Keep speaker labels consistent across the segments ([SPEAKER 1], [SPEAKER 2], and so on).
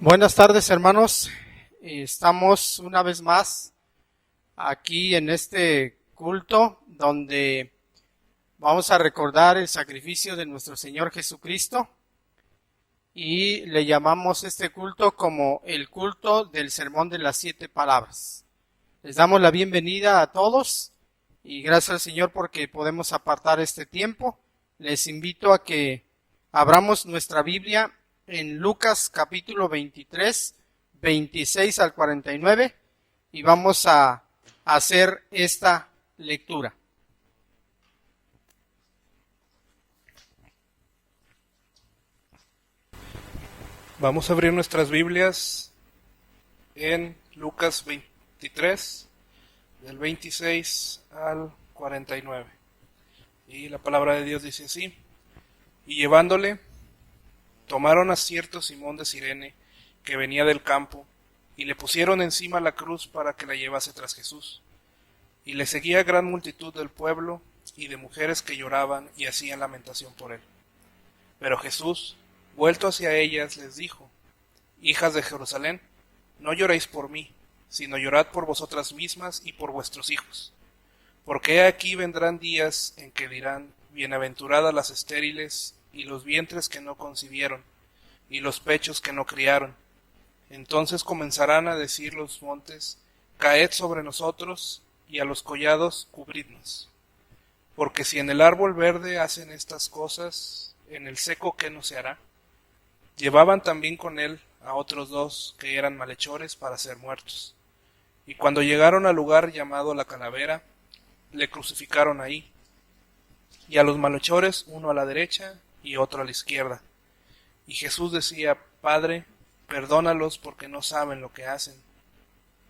[SPEAKER 1] Buenas tardes, hermanos. Estamos una vez más aquí en este culto donde vamos a recordar el sacrificio de nuestro Señor Jesucristo y le llamamos este culto como el culto del Sermón de las 7 palabras. Les damos la bienvenida a todos y gracias al Señor porque podemos apartar este tiempo. Les invito a que abramos nuestra Biblia en Lucas capítulo 23, 26 al 49 y vamos a hacer esta lectura.
[SPEAKER 2] Vamos a abrir nuestras Biblias en Lucas 23, del 26 al 49. Y la palabra de Dios dice así: Y llevándole, tomaron a cierto Simón de Cirene, que venía del campo, y le pusieron encima la cruz para que la llevase tras Jesús. Y le seguía gran multitud del pueblo y de mujeres que lloraban y hacían lamentación por él. Pero Jesús, vuelto hacia ellas, les dijo: Hijas de Jerusalén, no lloréis por mí, sino llorad por vosotras mismas y por vuestros hijos. Porque he aquí vendrán días en que dirán: Bienaventuradas las estériles, y los vientres que no concibieron, y los pechos que no criaron. Entonces comenzarán a decir los montes: Caed sobre nosotros, y a los collados cubridnos. Porque si en el árbol verde hacen estas cosas, en el seco ¿qué no se hará? Llevaban también con él a otros dos que eran malhechores para ser muertos. Y cuando llegaron al lugar llamado la Calavera, le crucificaron ahí, y a los malhechores uno a la derecha y otro a la izquierda. Y Jesús decía: Padre, perdónalos porque no saben lo que hacen.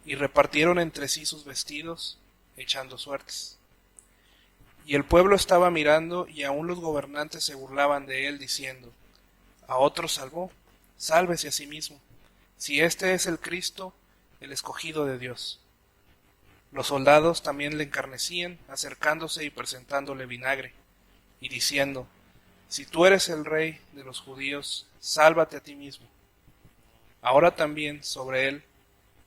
[SPEAKER 2] Y repartieron entre sí sus vestidos, echando suertes. Y el pueblo estaba mirando, y aun los gobernantes se burlaban de él, diciendo: A otro salvó, sálvese a sí mismo, si este es el Cristo, el escogido de Dios. Los soldados también le encarnecían, acercándose y presentándole vinagre, y diciendo: Si tú eres el rey de los judíos, sálvate a ti mismo. Ahora también sobre él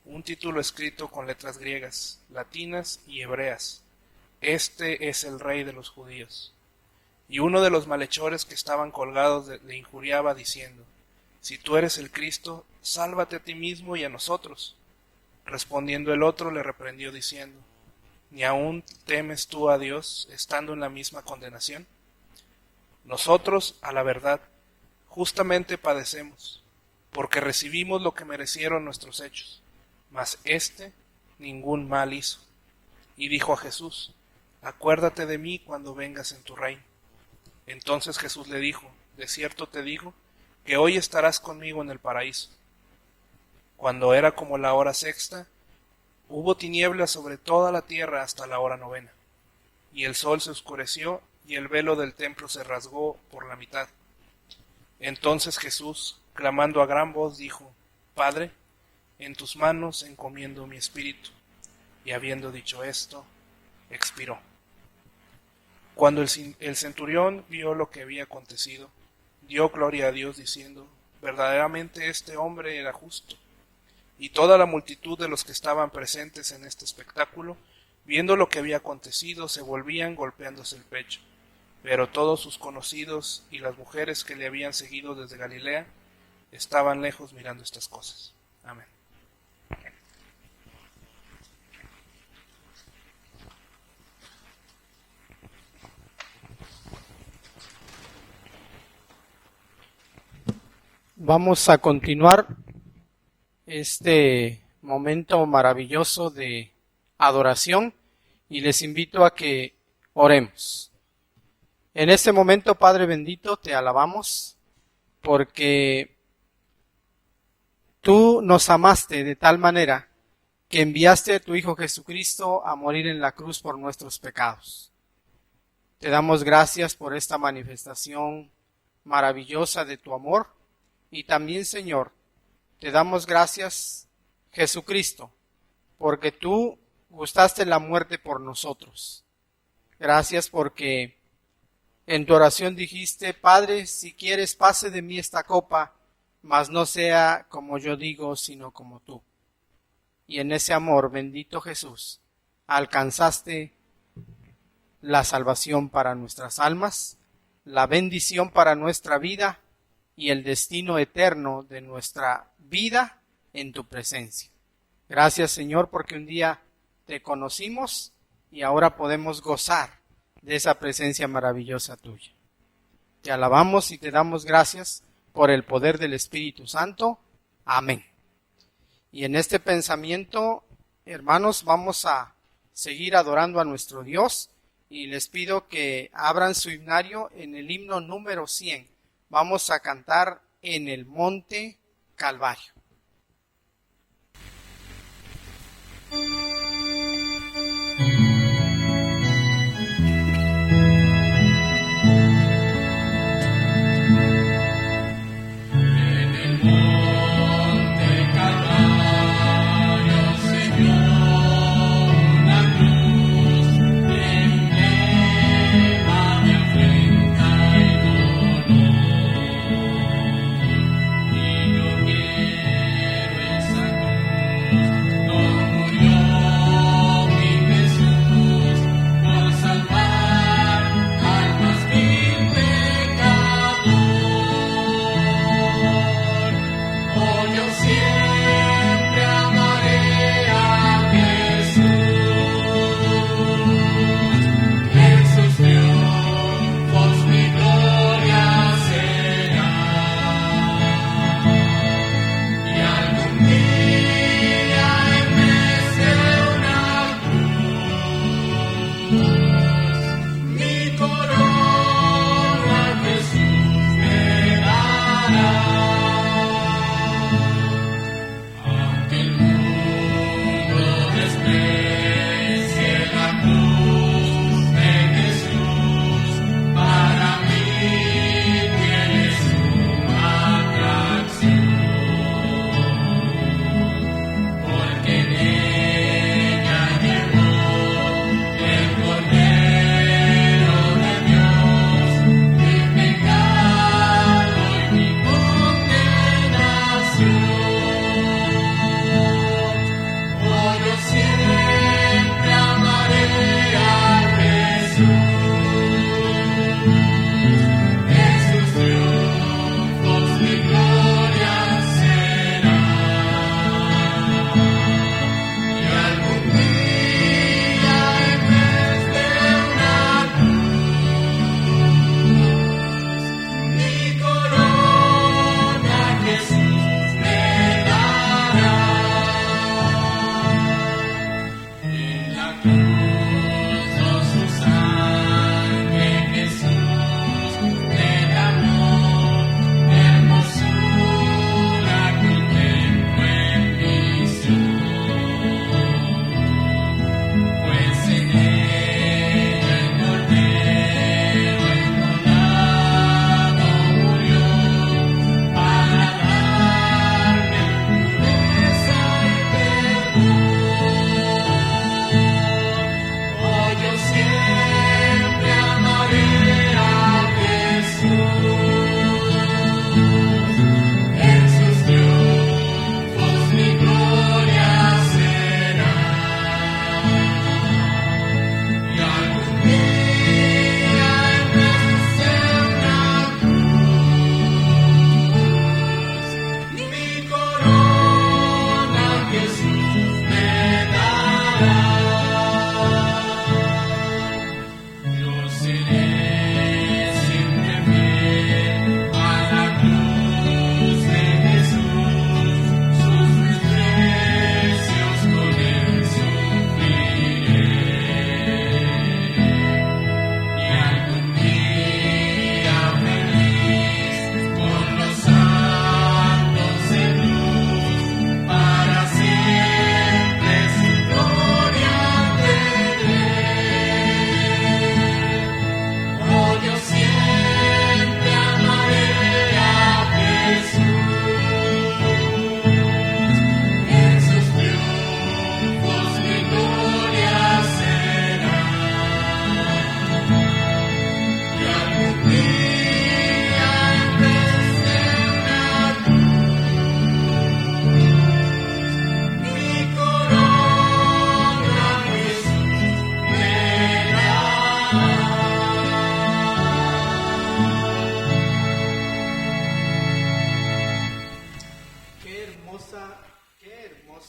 [SPEAKER 2] un título escrito con letras griegas, latinas y hebreas: Este es el rey de los judíos. Y uno de los malhechores que estaban colgados le injuriaba, diciendo: Si tú eres el Cristo, sálvate a ti mismo y a nosotros. Respondiendo el otro le reprendió, diciendo: ¿Ni aún temes tú a Dios, estando en la misma condenación? Nosotros, a la verdad, justamente padecemos, porque recibimos lo que merecieron nuestros hechos, mas éste ningún mal hizo. Y dijo a Jesús: Acuérdate de mí cuando vengas en tu reino. Entonces Jesús le dijo: De cierto te digo, que hoy estarás conmigo en el paraíso. Cuando era como la hora sexta, hubo tinieblas sobre toda la tierra hasta la hora novena. Y el sol se oscureció, y el velo del templo se rasgó por la mitad. Entonces Jesús, clamando a gran voz, dijo: Padre, en tus manos encomiendo mi espíritu. Y habiendo dicho esto, expiró. Cuando el centurión vio lo que había acontecido, dio gloria a Dios, diciendo: Verdaderamente este hombre era justo. Y toda la multitud de los que estaban presentes en este espectáculo, viendo lo que había acontecido, se volvían golpeándose el pecho. Pero todos sus conocidos y las mujeres que le habían seguido desde Galilea estaban lejos mirando estas cosas. Amén.
[SPEAKER 1] Vamos a continuar este momento maravilloso de adoración y les invito a que oremos. En este momento, Padre bendito, te alabamos porque tú nos amaste de tal manera que enviaste a tu Hijo Jesucristo a morir en la cruz por nuestros pecados. Te damos gracias por esta manifestación maravillosa de tu amor y también, Señor, te damos gracias, Jesucristo, porque tú gustaste la muerte por nosotros. Gracias porque en tu oración dijiste: Padre, si quieres, pase de mí esta copa, mas no sea como yo digo, sino como tú. Y en ese amor, bendito Jesús, alcanzaste la salvación para nuestras almas, la bendición para nuestra vida y el destino eterno de nuestra vida en tu presencia. Gracias, Señor, porque un día te conocimos y ahora podemos gozar de esa presencia maravillosa tuya. Te alabamos y te damos gracias por el poder del Espíritu Santo. Amén. Y en este pensamiento, hermanos, vamos a seguir adorando a nuestro Dios y les pido que abran su himnario en el himno número 100. Vamos a cantar En el Monte Calvario.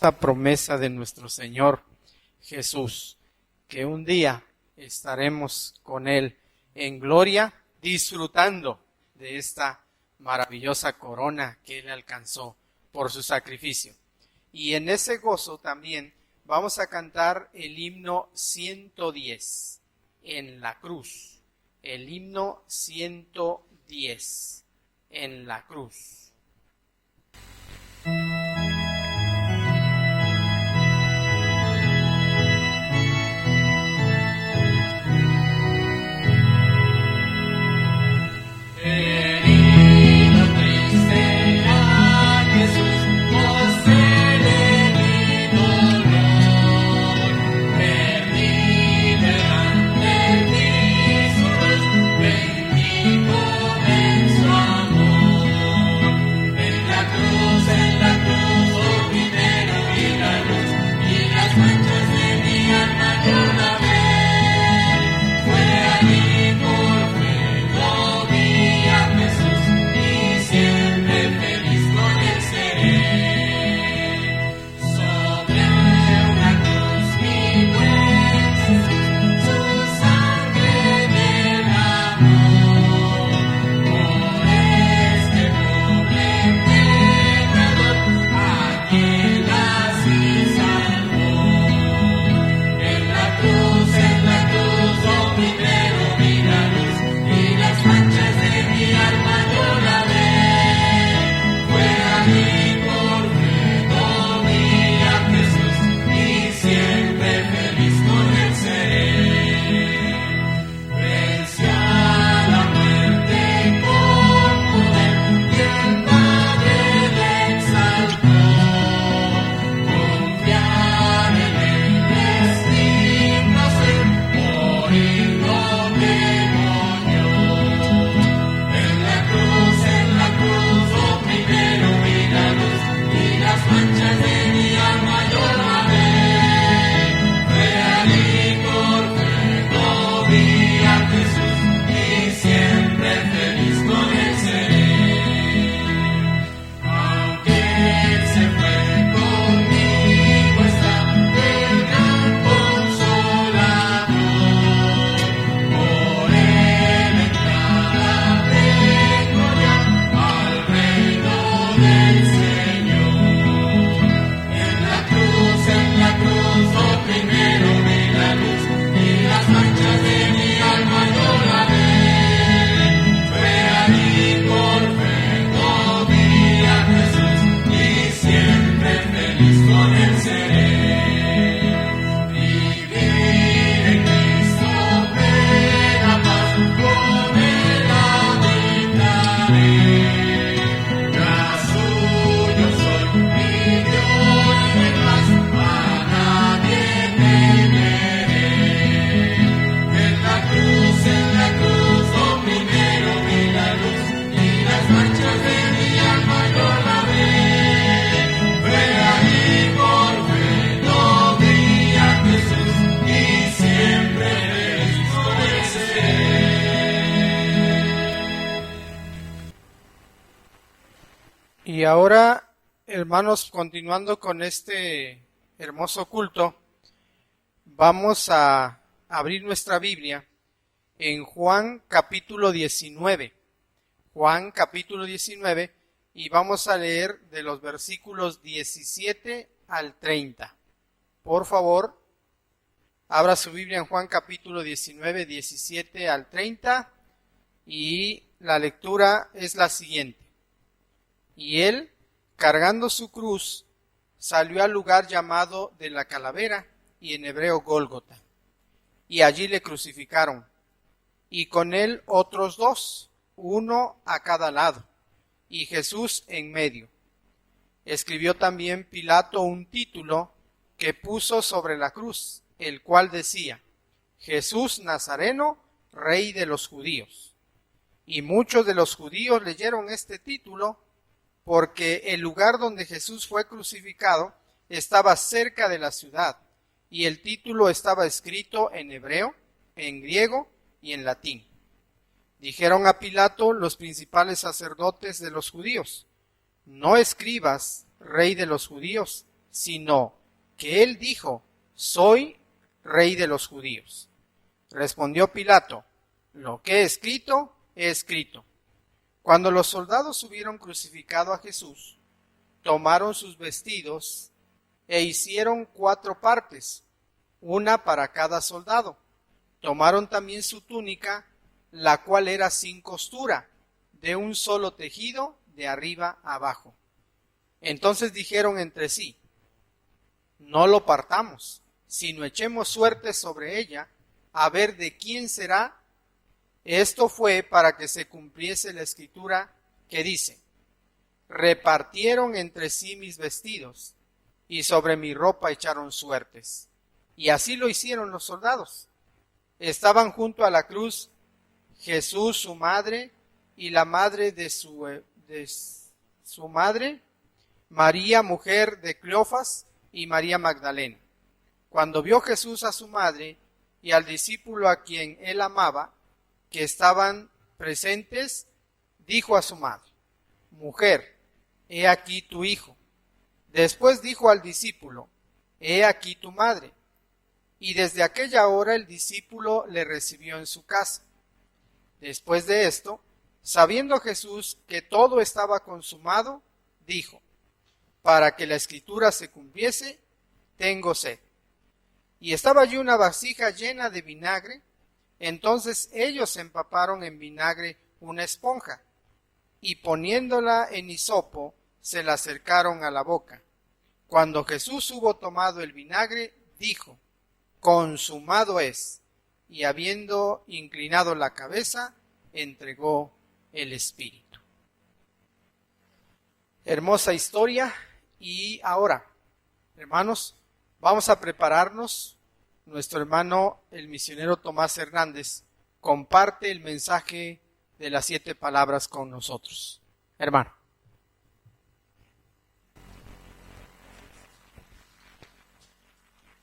[SPEAKER 1] esta promesa de nuestro Señor Jesús, que un día estaremos con Él en gloria, disfrutando de esta maravillosa corona que Él alcanzó por su sacrificio. Y en ese gozo también vamos a cantar el himno 110, en la cruz. El himno 110, en la cruz. Y ahora, hermanos, continuando con este hermoso culto, vamos a abrir nuestra Biblia en Juan capítulo 19. Juan capítulo 19, y vamos a leer de los versículos 17 al 30. Por favor, abra su Biblia en Juan capítulo 19, 17 al 30, y la lectura es la siguiente. Y él, cargando su cruz, salió al lugar llamado de la Calavera, y en hebreo Gólgota, y allí le crucificaron, y con él otros dos, uno a cada lado, y Jesús en medio. Escribió también Pilato un título que puso sobre la cruz, el cual decía: Jesús Nazareno, Rey de los Judíos. Y muchos de los judíos leyeron este título, porque el lugar donde Jesús fue crucificado estaba cerca de la ciudad, y el título estaba escrito en hebreo, en griego y en latín. Dijeron a Pilato los principales sacerdotes de los judíos: ¿No escribas, Rey de los Judíos? sino que él dijo: soy rey de los judíos. Respondió Pilato: lo que he escrito, he escrito. Cuando los soldados hubieron crucificado a Jesús, tomaron sus vestidos e hicieron 4 partes, una para cada soldado. Tomaron también su túnica, la cual era sin costura, de un solo tejido, de arriba a abajo. Entonces dijeron entre sí: no lo partamos, sino echemos suerte sobre ella, a ver de quién será. Esto fue para que se cumpliese la escritura que dice: repartieron entre sí mis vestidos, y sobre mi ropa echaron suertes. Y así lo hicieron los soldados. Estaban junto a la cruz Jesús, su madre, y la madre de su madre, María, mujer de Cleofas, y María Magdalena. Cuando vio Jesús a su madre y al discípulo a quien él amaba, que estaban presentes, dijo a su madre: mujer, he aquí tu hijo. Después dijo al discípulo: he aquí tu madre. Y desde aquella hora el discípulo le recibió en su casa. Después de esto, sabiendo Jesús que todo estaba consumado, dijo: para que la escritura se cumpliese, tengo sed. Y estaba allí una vasija llena de vinagre. Entonces ellos empaparon en vinagre una esponja, y poniéndola en hisopo, se la acercaron a la boca. Cuando Jesús hubo tomado el vinagre, dijo: consumado es. Y habiendo inclinado la cabeza, entregó el espíritu. Hermosa historia. Y ahora, hermanos, vamos a prepararnos. Nuestro hermano, el misionero Tomás Hernández, comparte el mensaje de las 7 palabras con nosotros. Hermano.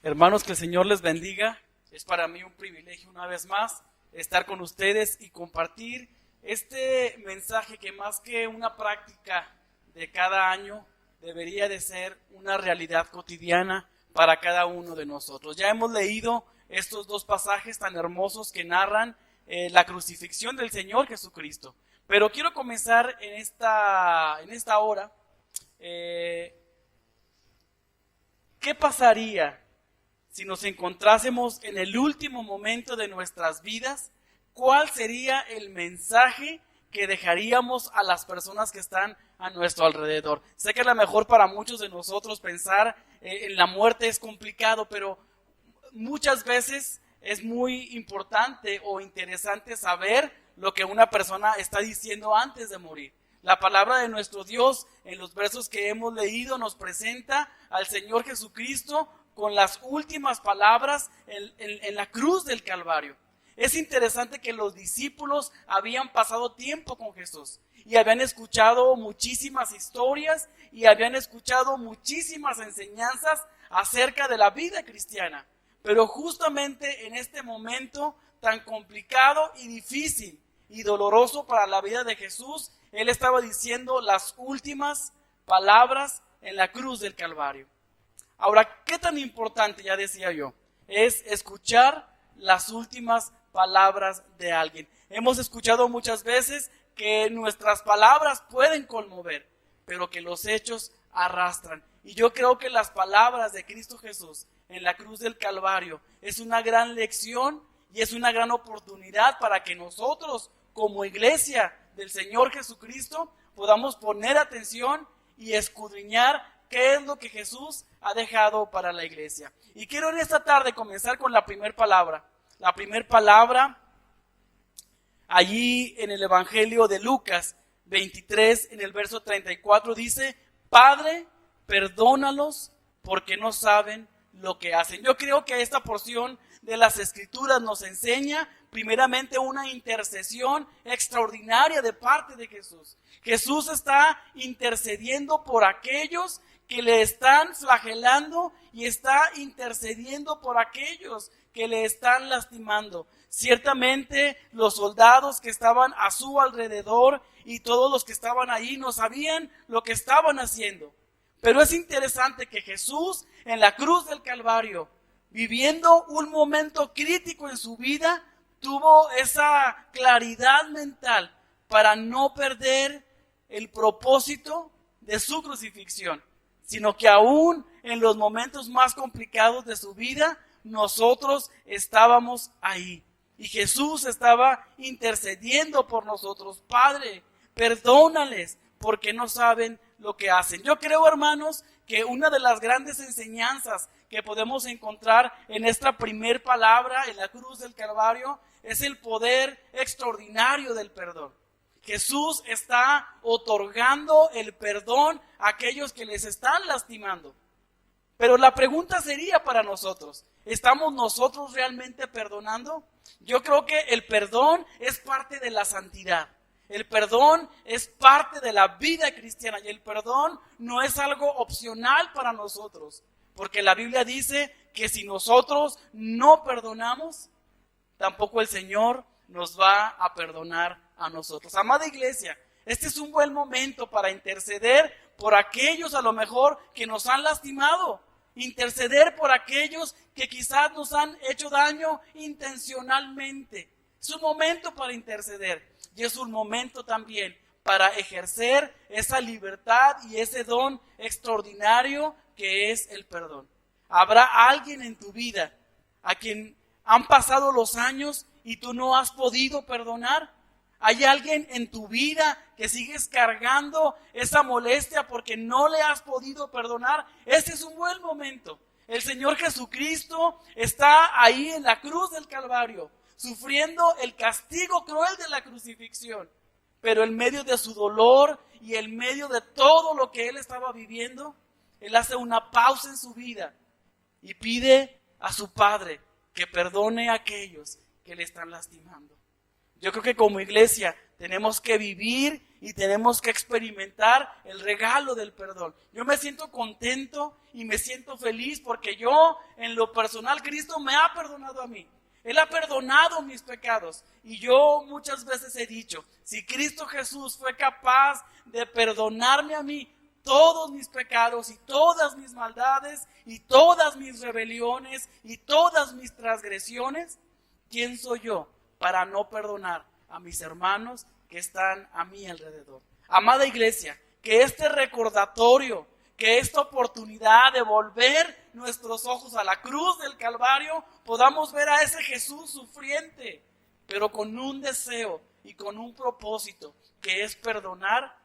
[SPEAKER 3] Hermanos, que el Señor les bendiga. Es para mí un privilegio una vez más estar con ustedes y compartir este mensaje que, más que una práctica de cada año, debería de ser una realidad cotidiana para cada uno de nosotros. Ya hemos leído estos 2 pasajes tan hermosos que narran la crucifixión del Señor Jesucristo. Pero quiero comenzar en esta hora. ¿Qué pasaría si nos encontrásemos en el último momento de nuestras vidas? ¿Cuál sería el mensaje que dejaríamos a las personas que están a nuestro alrededor? Sé que a lo mejor para muchos de nosotros pensar en la muerte es complicado, pero muchas veces es muy importante o interesante saber lo que una persona está diciendo antes de morir. La palabra de nuestro Dios, en los versos que hemos leído, nos presenta al Señor Jesucristo con las últimas palabras en la cruz del Calvario. Es interesante que los discípulos habían pasado tiempo con Jesús y habían escuchado muchísimas historias y habían escuchado muchísimas enseñanzas acerca de la vida cristiana. Pero justamente en este momento tan complicado y difícil y doloroso para la vida de Jesús, Él estaba diciendo las últimas palabras en la cruz del Calvario. Ahora, ¿qué tan importante, ya decía yo, es escuchar las últimas palabras de alguien? Hemos escuchado muchas veces que nuestras palabras pueden conmover, pero que los hechos arrastran. Y yo creo que las palabras de Cristo Jesús en la cruz del Calvario es una gran lección y es una gran oportunidad para que nosotros, como iglesia del Señor Jesucristo, podamos poner atención y escudriñar qué es lo que Jesús ha dejado para la iglesia. Y quiero en esta tarde comenzar con la primera palabra. La primera palabra, allí en el Evangelio de Lucas 23, en el verso 34, dice: Padre, perdónalos porque no saben lo que hacen. Yo creo que esta porción de las Escrituras nos enseña primeramente una intercesión extraordinaria de parte de Jesús. Jesús está intercediendo por aquellos que le están flagelando y está intercediendo por aquellos que le están lastimando. Ciertamente los soldados que estaban a su alrededor y todos los que estaban ahí no sabían lo que estaban haciendo, Pero es interesante que Jesús en la cruz del Calvario, viviendo un momento crítico en su vida, tuvo esa claridad mental para no perder el propósito de su crucifixión, sino que aún en los momentos más complicados de su vida, nosotros estábamos ahí. Y Jesús estaba intercediendo por nosotros. Padre, perdónales porque no saben lo que hacen. Yo creo, hermanos, que una de las grandes enseñanzas que podemos encontrar en esta primer palabra, en la cruz del Calvario, es el poder extraordinario del perdón. Jesús está otorgando el perdón a aquellos que les están lastimando. Pero la pregunta sería para nosotros, ¿estamos nosotros realmente perdonando? Yo creo que el perdón es parte de la santidad. El perdón es parte de la vida cristiana y el perdón no es algo opcional para nosotros. Porque la Biblia dice que si nosotros no perdonamos, tampoco el Señor nos va a perdonar a nosotros. Amada iglesia, este es un buen momento para interceder por aquellos a lo mejor que nos han lastimado. Interceder por aquellos que quizás nos han hecho daño intencionalmente. Es un momento para interceder y es un momento también para ejercer esa libertad y ese don extraordinario que es el perdón. ¿Habrá alguien en tu vida a quien han pasado los años y tú no has podido perdonar? ¿Hay alguien en tu vida que sigues cargando esa molestia porque no le has podido perdonar? Este es un buen momento. El Señor Jesucristo está ahí en la cruz del Calvario, sufriendo el castigo cruel de la crucifixión. Pero en medio de su dolor y en medio de todo lo que Él estaba viviendo, Él hace una pausa en su vida y pide a su Padre que perdone a aquellos que le están lastimando. Yo creo que como iglesia tenemos que vivir y tenemos que experimentar el regalo del perdón. Yo me siento contento y me siento feliz porque yo, en lo personal, Cristo me ha perdonado a mí. Él ha perdonado mis pecados. Y yo muchas veces he dicho, si Cristo Jesús fue capaz de perdonarme a mí todos mis pecados y todas mis maldades y todas mis rebeliones y todas mis transgresiones, ¿quién soy yo para no perdonar a mis hermanos que están a mi alrededor? Amada iglesia, que este recordatorio, que esta oportunidad de volver nuestros ojos a la cruz del Calvario, podamos ver a ese Jesús sufriente, pero con un deseo y con un propósito, que es perdonar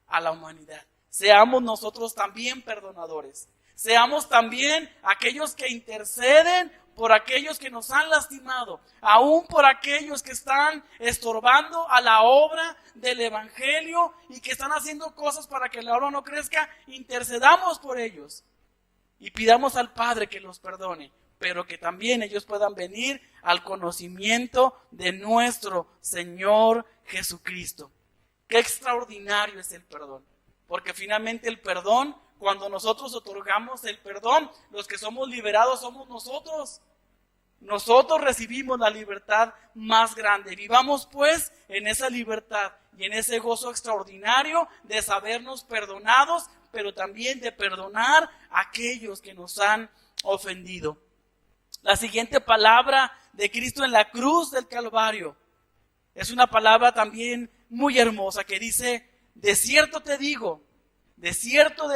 [SPEAKER 3] a la humanidad. Seamos nosotros también perdonadores. Seamos también aquellos que interceden por aquellos que nos han lastimado, aún por aquellos que están estorbando a la obra del Evangelio y que están haciendo cosas para que la obra no crezca. Intercedamos por ellos y pidamos al Padre que los perdone, pero que también ellos puedan venir al conocimiento de nuestro Señor Jesucristo. Qué extraordinario es el perdón, porque finalmente el perdón, cuando nosotros otorgamos el perdón, los que somos liberados somos nosotros. Nosotros recibimos la libertad más grande. Vivamos pues en esa libertad y en ese gozo extraordinario de sabernos perdonados, pero también de perdonar a aquellos que nos han ofendido. La siguiente palabra de Cristo en la cruz del Calvario es una palabra también muy hermosa que dice: de cierto te digo, de cierto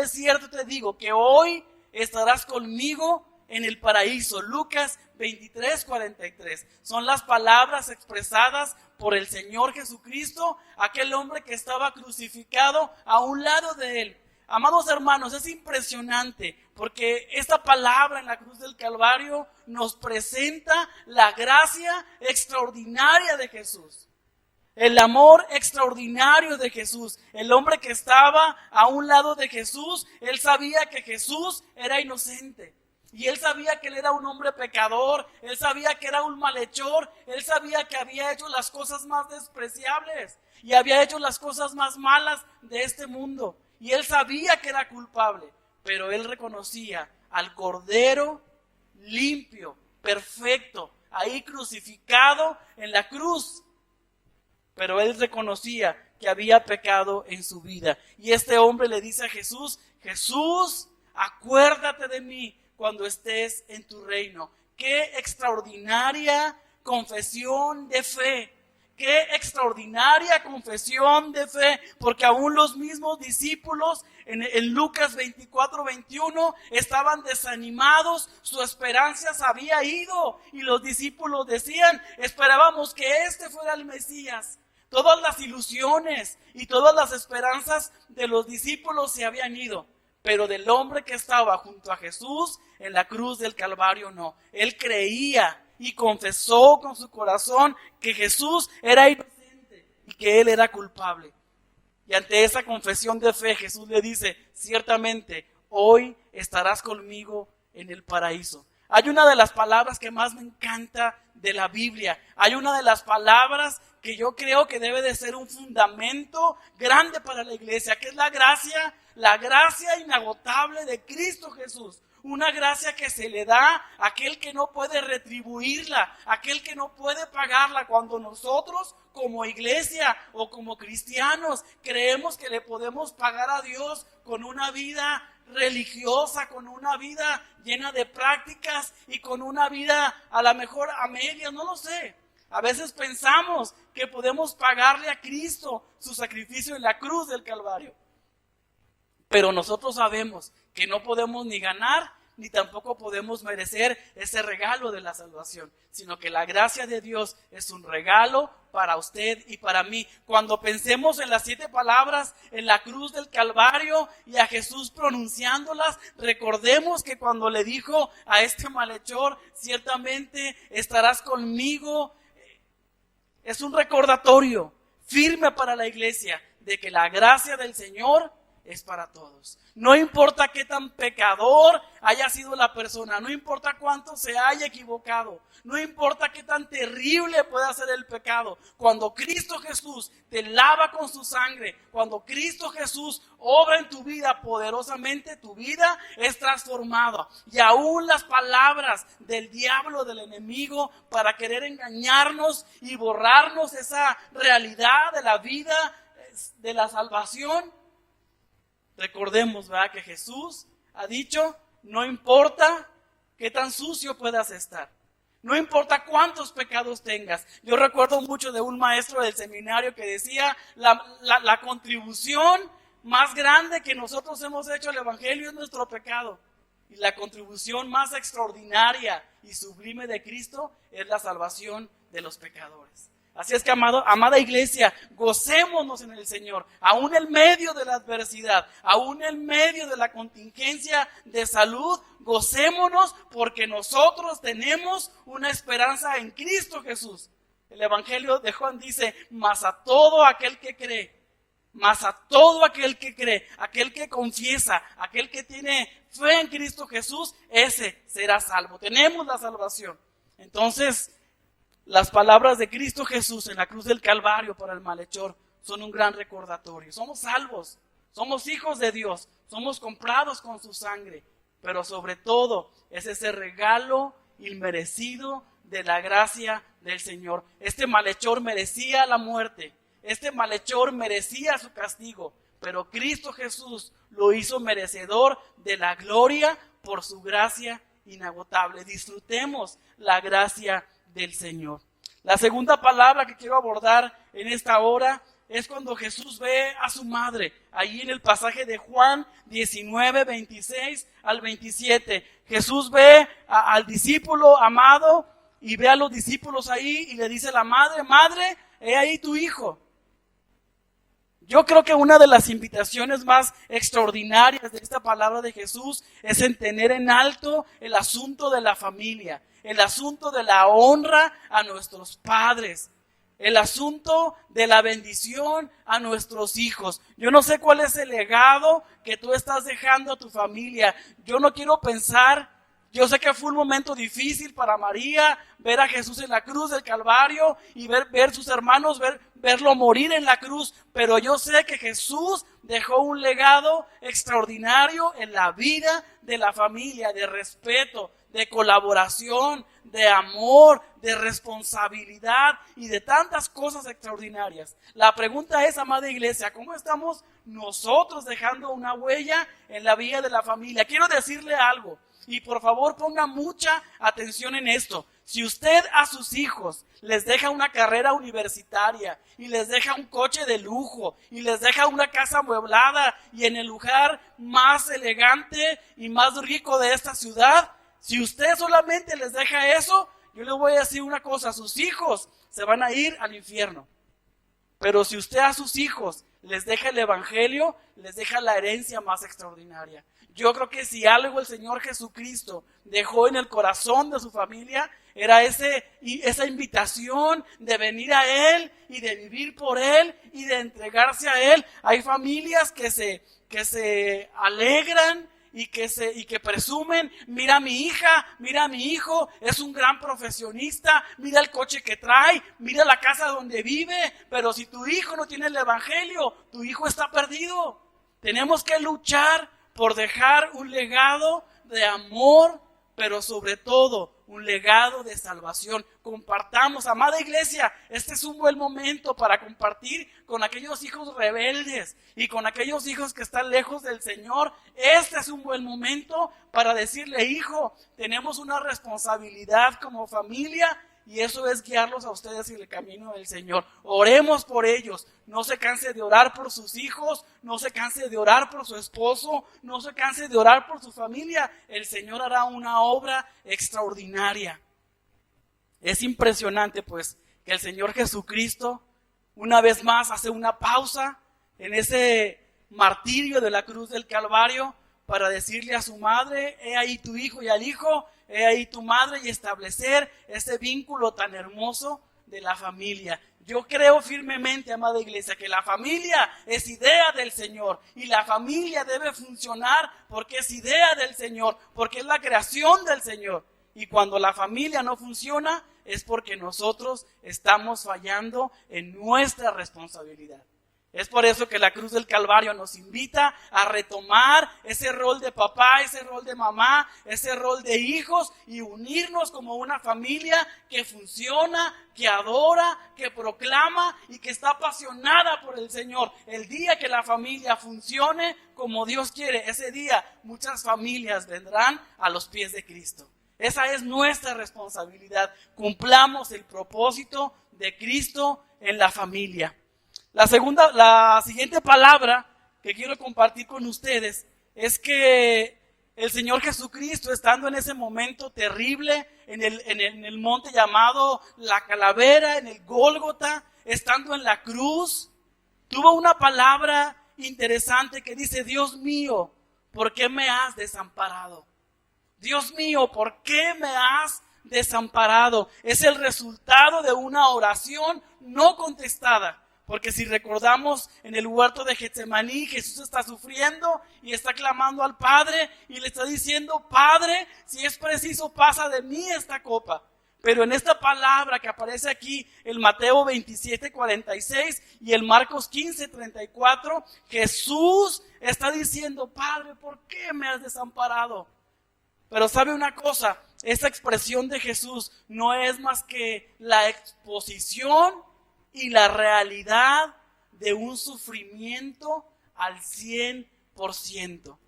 [SPEAKER 3] te digo, que hoy estarás conmigo en el paraíso. Lucas 23:43. Son las palabras expresadas por el Señor Jesucristo, aquel hombre que estaba crucificado a un lado de él. Amados hermanos, es impresionante porque esta palabra en la cruz del Calvario nos presenta la gracia extraordinaria de Jesús. El amor extraordinario de Jesús. El hombre que estaba a un lado de Jesús, él sabía que Jesús era inocente. Y él sabía que él era un hombre pecador, él sabía que era un malhechor, él sabía que había hecho las cosas más despreciables y había hecho las cosas más malas de este mundo. Y él sabía que era culpable, pero él reconocía al Cordero limpio, perfecto, ahí crucificado en la cruz. Pero él reconocía que había pecado en su vida. Y este hombre le dice a Jesús: Jesús, acuérdate de mí cuando estés en tu reino. Qué extraordinaria confesión de fe. Qué extraordinaria confesión de fe, porque aún los mismos discípulos en Lucas 24:21 estaban desanimados, su esperanza se había ido y los discípulos decían, esperábamos que este fuera el Mesías. Todas las ilusiones y todas las esperanzas de los discípulos se habían ido, pero del hombre que estaba junto a Jesús en la cruz del Calvario no. Él creía y confesó con su corazón que Jesús era inocente y que él era culpable. Y ante esa confesión de fe, Jesús le dice, ciertamente, hoy estarás conmigo en el paraíso. Hay una de las palabras que más me encanta de la Biblia. Hay una de las palabras que yo creo que debe de ser un fundamento grande para la iglesia, que es la gracia inagotable de Cristo Jesús. Una gracia que se le da a aquel que no puede retribuirla, aquel que no puede pagarla. Cuando nosotros como iglesia o como cristianos creemos que le podemos pagar a Dios con una vida religiosa, con una vida llena de prácticas y con una vida a lo mejor a medias, no lo sé. A veces pensamos que podemos pagarle a Cristo su sacrificio en la cruz del Calvario. Pero nosotros sabemos que no podemos ni ganar, ni tampoco podemos merecer ese regalo de la salvación, sino que la gracia de Dios es un regalo para usted y para mí. Cuando pensemos en las 7 palabras en la cruz del Calvario y a Jesús pronunciándolas, recordemos que cuando le dijo a este malhechor, ciertamente estarás conmigo, es un recordatorio firme para la iglesia de que la gracia del Señor es para todos. No importa qué tan pecador haya sido la persona, no importa cuánto se haya equivocado, no importa qué tan terrible pueda ser el pecado. Cuando Cristo Jesús te lava con su sangre, cuando Cristo Jesús obra en tu vida poderosamente, tu vida es transformada. Y aún las palabras del diablo, del enemigo, para querer engañarnos y borrarnos esa realidad de la vida, de la salvación, recordemos, ¿verdad?, que Jesús ha dicho, no importa qué tan sucio puedas estar, no importa cuántos pecados tengas. Yo recuerdo mucho de un maestro del seminario que decía, la contribución más grande que nosotros hemos hecho al Evangelio es nuestro pecado. Y la contribución más extraordinaria y sublime de Cristo es la salvación de los pecadores. Así es que, amada iglesia, gocémonos en el Señor, aún en medio de la adversidad, aún en medio de la contingencia de salud, gocémonos porque nosotros tenemos una esperanza en Cristo Jesús. El Evangelio de Juan dice, mas a todo aquel que cree, mas a todo aquel que cree, aquel que confiesa, aquel que tiene fe en Cristo Jesús, ese será salvo. Tenemos la salvación. Entonces, las palabras de Cristo Jesús en la cruz del Calvario para el malhechor son un gran recordatorio. Somos salvos, somos hijos de Dios, somos comprados con su sangre, pero sobre todo es ese regalo inmerecido de la gracia del Señor. Este malhechor merecía la muerte, este malhechor merecía su castigo, pero Cristo Jesús lo hizo merecedor de la gloria por su gracia inagotable. Disfrutemos la gracia del Señor. La segunda palabra que quiero abordar en esta hora es cuando Jesús ve a su madre, ahí en el pasaje de Juan 19, 26 al 27. Jesús ve al discípulo amado y ve a los discípulos ahí y le dice a la madre, madre, he ahí tu hijo. Yo creo que una de las invitaciones más extraordinarias de esta palabra de Jesús es en tener en alto el asunto de la familia, el asunto de la honra a nuestros padres, el asunto de la bendición a nuestros hijos. Yo no sé cuál es el legado que tú estás dejando a tu familia. Yo no quiero pensar, yo sé que fue un momento difícil para María, ver a Jesús en la cruz del Calvario y ver sus hermanos, verlo morir en la cruz, pero yo sé que Jesús dejó un legado extraordinario en la vida de la familia, de respeto, de colaboración, de amor, de responsabilidad y de tantas cosas extraordinarias. La pregunta es, amada iglesia, ¿cómo estamos nosotros dejando una huella en la vida de la familia? Quiero decirle algo, y por favor ponga mucha atención en esto. Si usted a sus hijos les deja una carrera universitaria y les deja un coche de lujo y les deja una casa amueblada y en el lugar más elegante y más rico de esta ciudad, si usted solamente les deja eso, yo le voy a decir una cosa, sus hijos se van a ir al infierno. Pero si usted a sus hijos les deja el evangelio, les deja la herencia más extraordinaria. Yo creo que si algo el Señor Jesucristo dejó en el corazón de su familia, era esa invitación de venir a Él y de vivir por Él y de entregarse a Él. Hay familias que se alegran y que presumen, mira a mi hija, mira a mi hijo, es un gran profesionista, mira el coche que trae, mira la casa donde vive, pero si tu hijo no tiene el evangelio, tu hijo está perdido. Tenemos que luchar por dejar un legado de amor, pero sobre todo un legado de salvación. Compartamos, amada iglesia, este es un buen momento para compartir con aquellos hijos rebeldes y con aquellos hijos que están lejos del Señor. Este es un buen momento para decirle, hijo, tenemos una responsabilidad como familia y eso es guiarlos a ustedes en el camino del Señor. Oremos por ellos. No se canse de orar por sus hijos, no se canse de orar por su esposo, no se canse de orar por su familia. El Señor hará una obra extraordinaria. Es impresionante pues que el Señor Jesucristo una vez más hace una pausa en ese martirio de la cruz del Calvario para decirle a su madre, he ahí tu hijo, y al hijo, he ahí tu madre, y establecer ese vínculo tan hermoso de la familia. Yo creo firmemente, amada iglesia, que la familia es idea del Señor y la familia debe funcionar porque es idea del Señor, porque es la creación del Señor. Y cuando la familia no funciona es porque nosotros estamos fallando en nuestra responsabilidad. Es por eso que la cruz del Calvario nos invita a retomar ese rol de papá, ese rol de mamá, ese rol de hijos y unirnos como una familia que funciona, que adora, que proclama y que está apasionada por el Señor. El día que la familia funcione como Dios quiere, ese día muchas familias vendrán a los pies de Cristo. Esa es nuestra responsabilidad. Cumplamos el propósito de Cristo en la familia. La siguiente palabra que quiero compartir con ustedes es que el Señor Jesucristo, estando en ese momento terrible, en el monte llamado la Calavera, en el Gólgota, estando en la cruz, tuvo una palabra interesante que dice, Dios mío, ¿por qué me has desamparado? Dios mío, ¿por qué me has desamparado? Es el resultado de una oración no contestada. Porque si recordamos en el huerto de Getsemaní, Jesús está sufriendo y está clamando al Padre y le está diciendo, Padre, si es preciso, pasa de mí esta copa. Pero en esta palabra que aparece aquí, el Mateo 27:46 y el Marcos 15:34, Jesús está diciendo, Padre, ¿por qué me has desamparado? Pero ¿sabe una cosa? Esa expresión de Jesús no es más que la exposición y la realidad de un sufrimiento al 100%.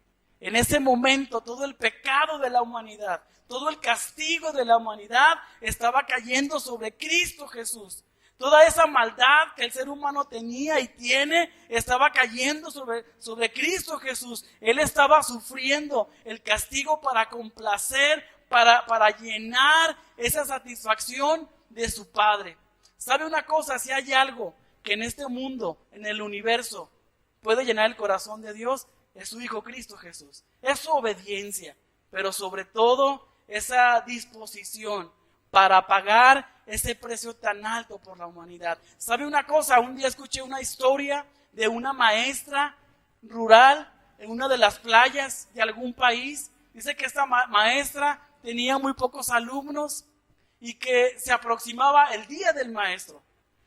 [SPEAKER 3] En ese momento todo el pecado de la humanidad, todo el castigo de la humanidad estaba cayendo sobre Cristo Jesús. Toda esa maldad que el ser humano tenía y tiene estaba cayendo sobre Cristo Jesús. Él estaba sufriendo el castigo para complacer, para llenar esa satisfacción de su Padre. ¿Sabe una cosa? Si hay algo que en este mundo, en el universo, puede llenar el corazón de Dios, es su Hijo Cristo Jesús. Es su obediencia, pero sobre todo esa disposición para pagar ese precio tan alto por la humanidad. ¿Sabe una cosa? Un día escuché una historia de una maestra rural en una de las playas de algún país. Dice que esta maestra tenía muy pocos alumnos y que se aproximaba el día del maestro.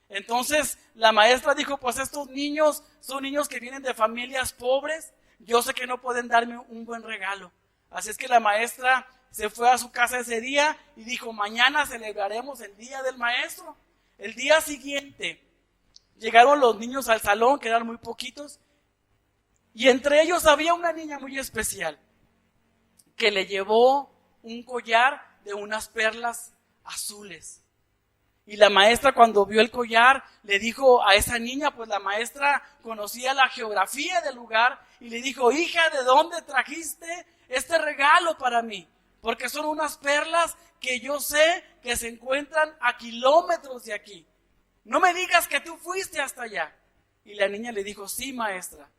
[SPEAKER 3] Entonces la maestra dijo, pues estos niños son niños que vienen de familias pobres, yo sé que no pueden darme un buen regalo. Así es que la maestra se fue a su casa ese día y dijo, mañana celebraremos el día del maestro. El día siguiente llegaron los niños al salón, que eran muy poquitos, y entre ellos había una niña muy especial que le llevó un collar de unas perlas azules. Y la maestra, cuando vio el collar, le dijo a esa niña, pues la maestra conocía la geografía del lugar, y le dijo, hija, ¿de dónde trajiste este regalo para mí? Porque son unas perlas que yo sé que se encuentran a kilómetros de aquí. No me digas que tú fuiste hasta allá. Y la niña le dijo, sí, maestra,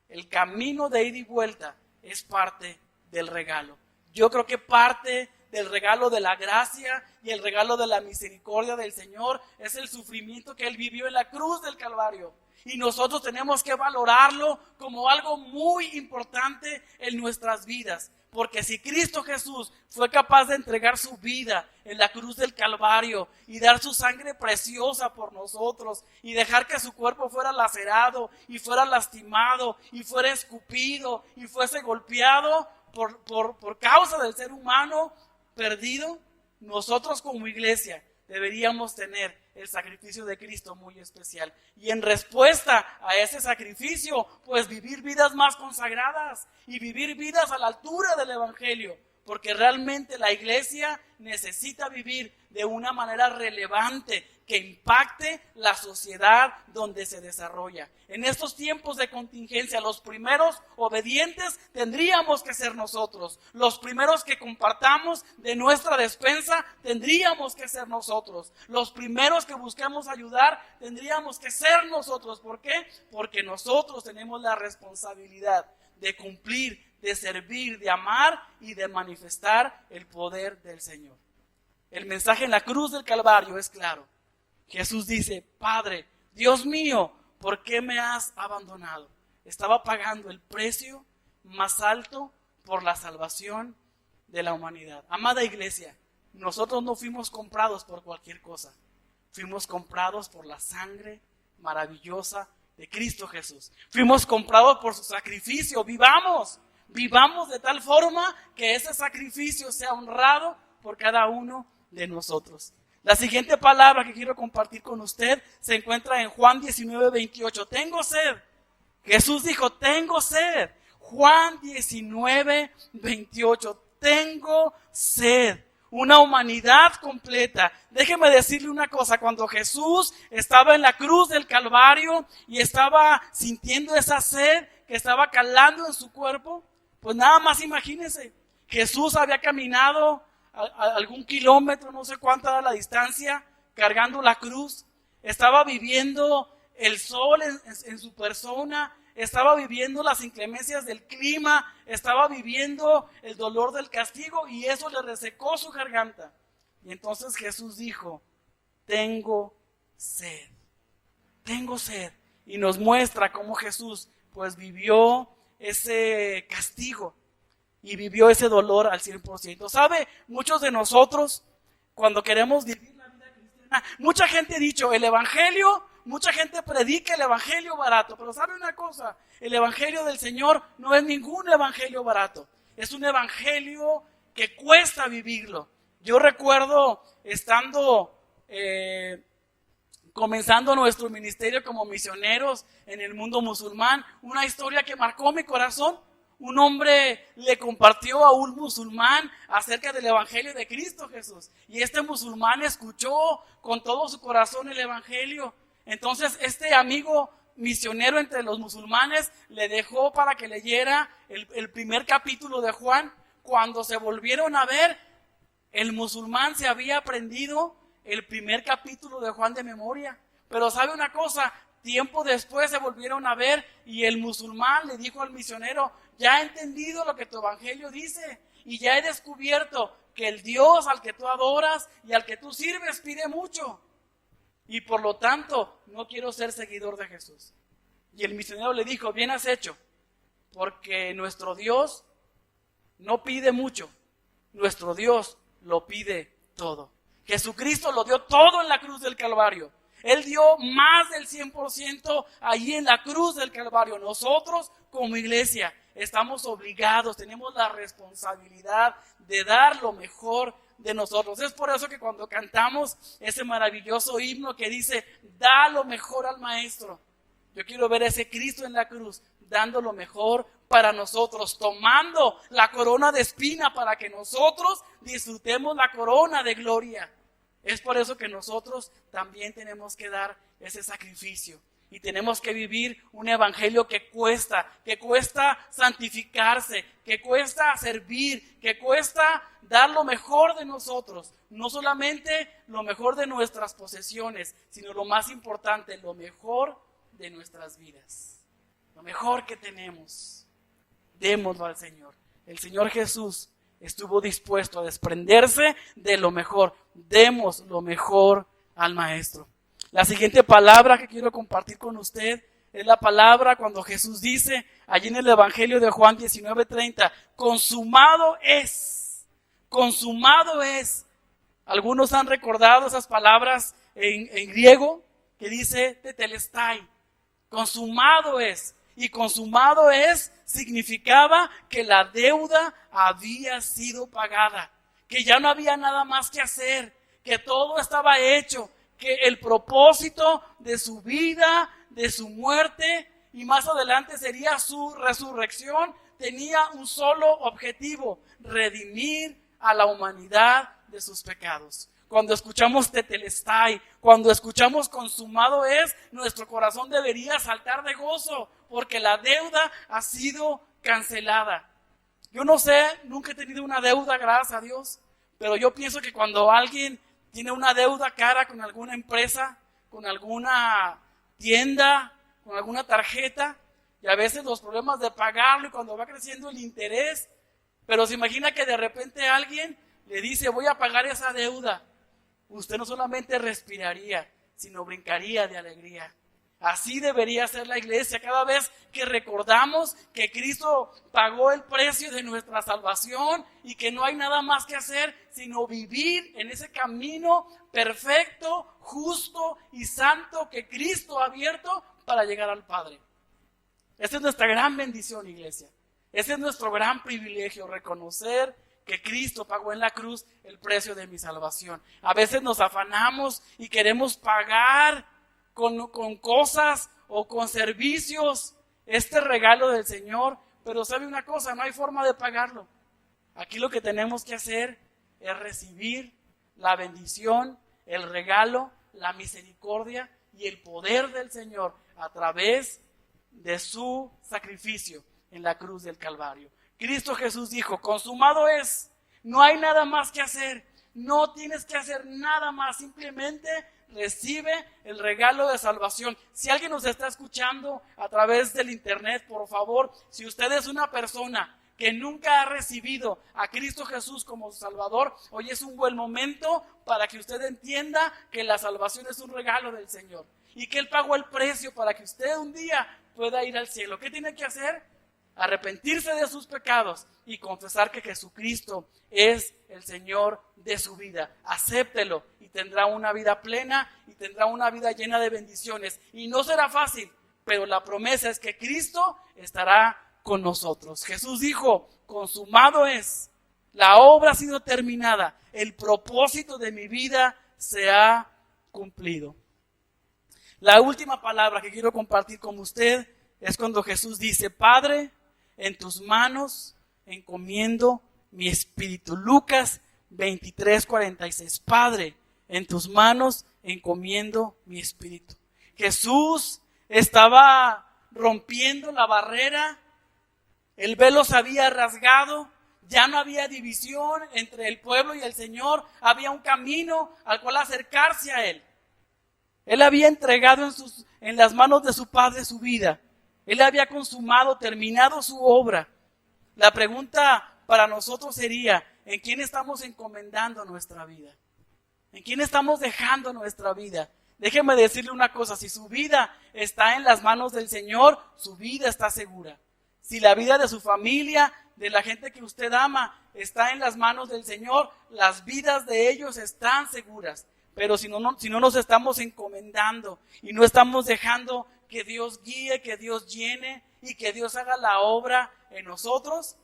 [SPEAKER 3] el camino de ida y vuelta es parte del regalo. Yo creo que parte del regalo de la gracia y el regalo de la misericordia del Señor es el sufrimiento que Él vivió en la cruz del Calvario. Y nosotros tenemos que valorarlo como algo muy importante en nuestras vidas. Porque si Cristo Jesús fue capaz de entregar su vida en la cruz del Calvario y dar su sangre preciosa por nosotros y dejar que su cuerpo fuera lacerado y fuera lastimado y fuera escupido y fuese golpeado por causa del ser humano perdido, nosotros como iglesia deberíamos tener el sacrificio de Cristo muy especial. Y en respuesta a ese sacrificio, pues vivir vidas más consagradas y vivir vidas a la altura del Evangelio. Porque realmente la iglesia necesita vivir de una manera relevante que impacte la sociedad donde se desarrolla. En estos tiempos de contingencia, los primeros obedientes tendríamos que ser nosotros. Los primeros que compartamos de nuestra despensa tendríamos que ser nosotros. Los primeros que busquemos ayudar tendríamos que ser nosotros. ¿Por qué? Porque nosotros tenemos la responsabilidad de cumplir, de servir, de amar y de manifestar el poder del Señor. El mensaje en la cruz del Calvario es claro. Jesús dice, Padre, Dios mío, ¿por qué me has abandonado? Estaba pagando el precio más alto por la salvación de la humanidad. Amada iglesia, nosotros no fuimos comprados por cualquier cosa. Fuimos comprados por la sangre maravillosa de Cristo Jesús. Fuimos comprados por su sacrificio. Vivamos de tal forma que ese sacrificio sea honrado por cada uno de nosotros. La siguiente palabra que quiero compartir con usted se encuentra en Juan 19:28. Tengo sed. Jesús dijo, tengo sed. Juan 19:28. Tengo sed. Una humanidad completa. Déjeme decirle una cosa, cuando Jesús estaba en la cruz del Calvario y estaba sintiendo esa sed que estaba calando en su cuerpo, pues nada más imagínense, Jesús había caminado algún kilómetro, no sé cuánta era la distancia, cargando la cruz, estaba viviendo el sol en su persona, estaba viviendo las inclemencias del clima, estaba viviendo el dolor del castigo y eso le resecó su garganta. Y entonces Jesús dijo, tengo sed, y nos muestra cómo Jesús pues vivió ese castigo y vivió ese dolor al 100%. ¿Sabe? Muchos de nosotros, cuando queremos vivir la vida cristiana, mucha gente ha dicho, el evangelio, mucha gente predica el evangelio barato, pero ¿sabe una cosa? El evangelio del Señor no es ningún evangelio barato, es un evangelio que cuesta vivirlo. Yo recuerdo estando comenzando nuestro ministerio como misioneros en el mundo musulmán, una historia que marcó mi corazón. Un hombre le compartió a un musulmán acerca del evangelio de Cristo Jesús. Y este musulmán escuchó con todo su corazón el evangelio. Entonces este amigo misionero entre los musulmanes le dejó para que leyera el primer capítulo de Juan. Cuando se volvieron a ver, el musulmán se había aprendido el primer capítulo de Juan de memoria. Pero ¿sabe una cosa? Tiempo después se volvieron a ver y el musulmán le dijo al misionero, ya he entendido lo que tu evangelio dice y ya he descubierto que el Dios al que tú adoras y al que tú sirves pide mucho y por lo tanto no quiero ser seguidor de Jesús. Y el misionero le dijo, bien has hecho, porque nuestro Dios no pide mucho, nuestro Dios lo pide todo. Jesucristo lo dio todo en la cruz del Calvario. Él dio más del 100% allí en la cruz del Calvario. Nosotros como iglesia estamos obligados, tenemos la responsabilidad de dar lo mejor de nosotros. Es por eso que cuando cantamos ese maravilloso himno que dice, da lo mejor al Maestro, yo quiero ver a ese Cristo en la cruz dando lo mejor para nosotros, tomando la corona de espina para que nosotros disfrutemos la corona de gloria. Es por eso que nosotros también tenemos que dar ese sacrificio y tenemos que vivir un evangelio que cuesta santificarse, que cuesta servir, que cuesta dar lo mejor de nosotros, no solamente lo mejor de nuestras posesiones, sino lo más importante, lo mejor de nuestras vidas, lo mejor que tenemos, démoslo al Señor. El Señor Jesús estuvo dispuesto a desprenderse de lo mejor. Demos lo mejor al Maestro. La siguiente palabra que quiero compartir con usted es la palabra cuando Jesús dice, allí en el Evangelio de Juan 19:30, consumado es, consumado es. Algunos han recordado esas palabras en griego que dice tetelestai, consumado es. Y consumado es significaba que la deuda había sido pagada, que ya no había nada más que hacer, que todo estaba hecho, que el propósito de su vida, de su muerte y más adelante sería su resurrección, tenía un solo objetivo: redimir a la humanidad de sus pecados. Cuando escuchamos tetelestai, cuando escuchamos consumado es, nuestro corazón debería saltar de gozo, porque la deuda ha sido cancelada. Yo no sé, nunca he tenido una deuda, gracias a Dios, pero yo pienso que cuando alguien tiene una deuda cara con alguna empresa, con alguna tienda, con alguna tarjeta, y a veces los problemas de pagarlo y cuando va creciendo el interés, pero se imagina que de repente alguien le dice, voy a pagar esa deuda. Usted no solamente respiraría, sino brincaría de alegría. Así debería ser la iglesia. Cada vez que recordamos que Cristo pagó el precio de nuestra salvación y que no hay nada más que hacer sino vivir en ese camino perfecto, justo y santo que Cristo ha abierto para llegar al Padre. Esa es nuestra gran bendición, iglesia. Ese es nuestro gran privilegio, reconocer que Cristo pagó en la cruz el precio de mi salvación. A veces nos afanamos y queremos pagar con cosas o con servicios este regalo del Señor, pero sabe una cosa, no hay forma de pagarlo. Aquí lo que tenemos que hacer es recibir la bendición, el regalo, la misericordia y el poder del Señor a través de su sacrificio en la cruz del Calvario. Cristo Jesús dijo, consumado es, no hay nada más que hacer, no tienes que hacer nada más, simplemente recibe el regalo de salvación. Si alguien nos está escuchando a través del internet, por favor, si usted es una persona que nunca ha recibido a Cristo Jesús como su Salvador, hoy es un buen momento para que usted entienda que la salvación es un regalo del Señor y que Él pagó el precio para que usted un día pueda ir al cielo. ¿Qué tiene que hacer? Arrepentirse de sus pecados y confesar que Jesucristo es el Señor de su vida. Acéptelo y tendrá una vida plena y tendrá una vida llena de bendiciones. Y no será fácil, pero la promesa es que Cristo estará con nosotros. Jesús dijo, consumado es, la obra ha sido terminada, el propósito de mi vida se ha cumplido. La última palabra que quiero compartir con usted es cuando Jesús dice, Padre, en tus manos encomiendo mi espíritu. Lucas 23:46. Padre, en tus manos encomiendo mi espíritu. Jesús estaba rompiendo la barrera, el velo se había rasgado, ya no había división entre el pueblo y el Señor, había un camino al cual acercarse a Él. Él había entregado en las manos de su Padre su vida. Él había consumado, terminado su obra. La pregunta para nosotros sería, ¿en quién estamos encomendando nuestra vida? ¿En quién estamos dejando nuestra vida? Déjeme decirle una cosa, si su vida está en las manos del Señor, su vida está segura. Si la vida de su familia, de la gente que usted ama, está en las manos del Señor, las vidas de ellos están seguras. Pero si no nos estamos encomendando y no estamos dejando que Dios guíe, que Dios llene y que Dios haga la obra en nosotros,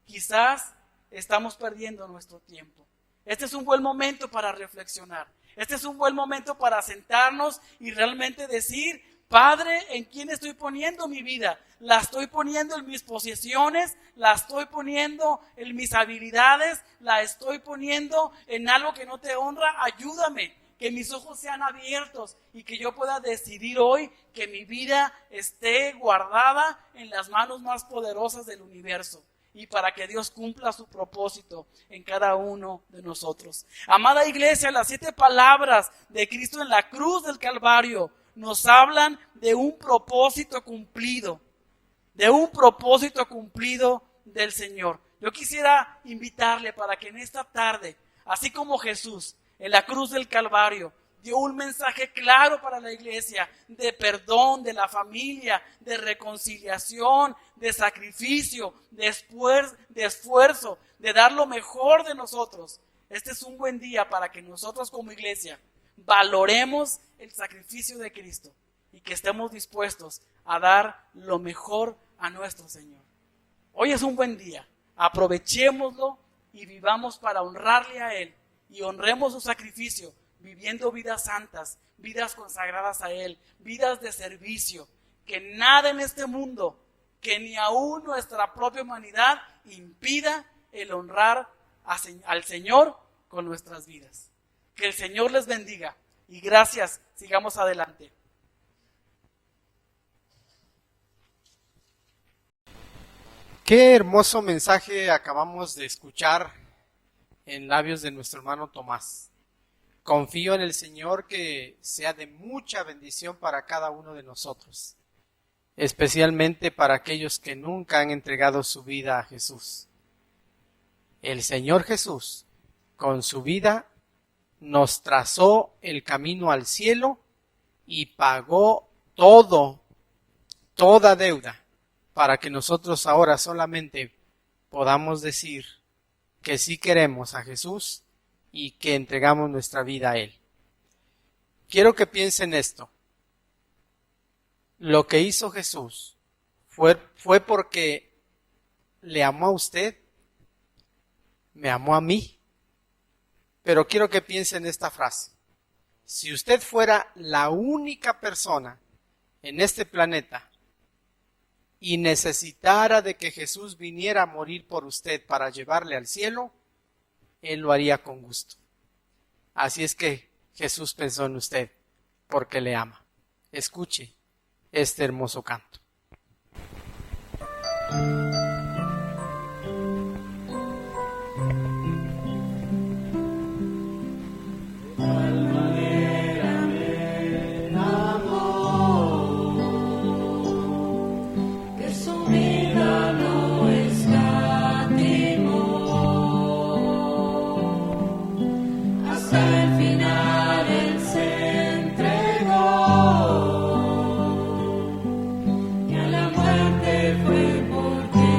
[SPEAKER 3] quizás estamos perdiendo nuestro tiempo. Este es un buen momento para reflexionar. Este es un buen momento para sentarnos y realmente decir: Padre, ¿en quién estoy poniendo mi vida? ¿La estoy poniendo en mis posesiones? ¿La estoy poniendo en mis habilidades? ¿La estoy poniendo en algo que no te honra? Ayúdame, que mis ojos sean abiertos y que yo pueda decidir hoy que mi vida esté guardada en las manos más poderosas del universo, y para que Dios cumpla su propósito en cada uno de nosotros. Amada iglesia, las 7 palabras de Cristo en la cruz del Calvario nos hablan de un propósito cumplido, del Señor. Yo quisiera invitarle para que en esta tarde, así como Jesús en la cruz del Calvario dio un mensaje claro para la iglesia de perdón, de la familia, de reconciliación, de sacrificio, de esfuerzo, de dar lo mejor de nosotros. Este es un buen día para que nosotros como iglesia valoremos el sacrificio de Cristo y que estemos dispuestos a dar lo mejor a nuestro Señor. Hoy es un buen día, aprovechémoslo y vivamos para honrarle a Él y honremos su sacrificio, viviendo vidas santas, vidas consagradas a Él, vidas de servicio. Que nada en este mundo, que ni aún nuestra propia humanidad, impida el honrar al Señor con nuestras vidas. Que el Señor les bendiga y gracias. Sigamos adelante.
[SPEAKER 1] Qué hermoso mensaje acabamos de escuchar en labios de nuestro hermano Tomás. Confío en el Señor que sea de mucha bendición para cada uno de nosotros, especialmente para aquellos que nunca han entregado su vida a Jesús. El Señor Jesús, con su vida, nos trazó el camino al cielo y pagó toda deuda, para que nosotros ahora solamente podamos decir que sí queremos a Jesús y que entregamos nuestra vida a Él. Quiero que piensen esto. Lo que hizo Jesús fue porque le amó a usted, me amó a mí. Pero quiero que piensen esta frase. Si usted fuera la única persona en este planeta y necesitara de que Jesús viniera a morir por usted para llevarle al cielo, Él lo haría con gusto. Así es que Jesús pensó en usted porque le ama. Escuche este hermoso canto.
[SPEAKER 4] Fue porque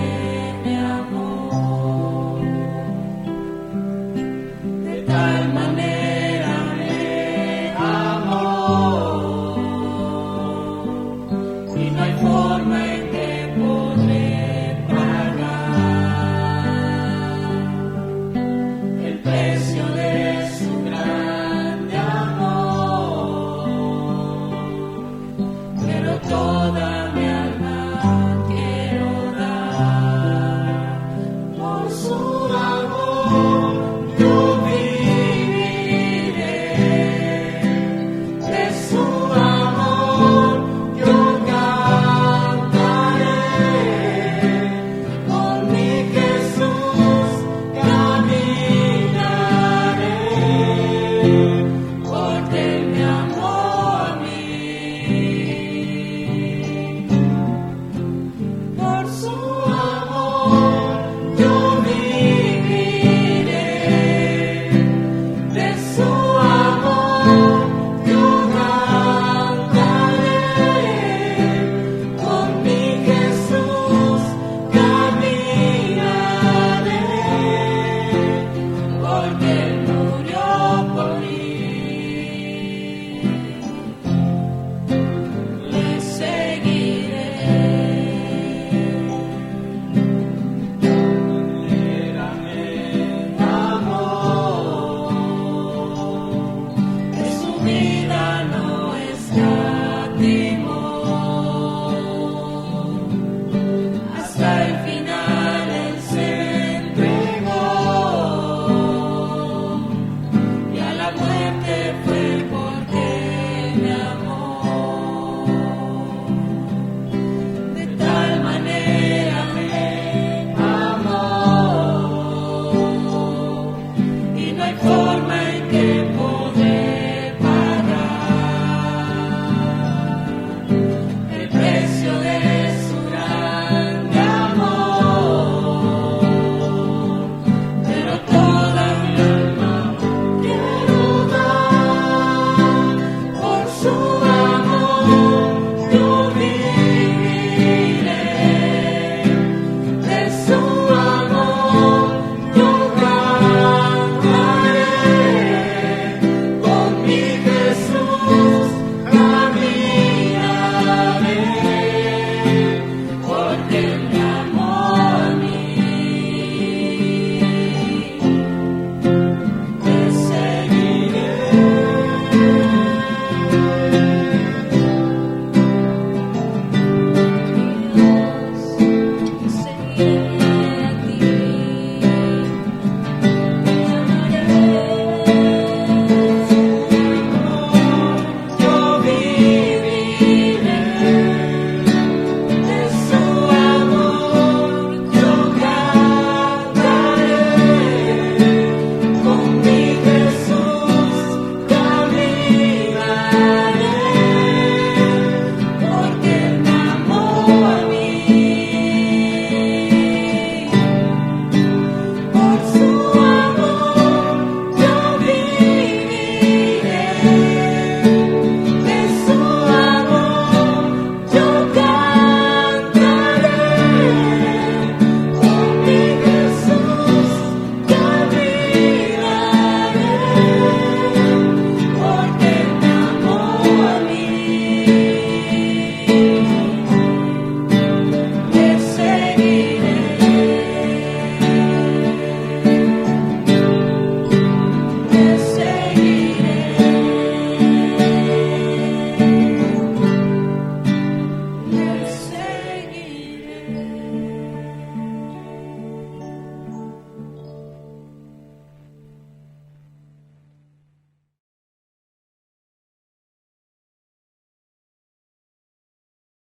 [SPEAKER 3] Amén.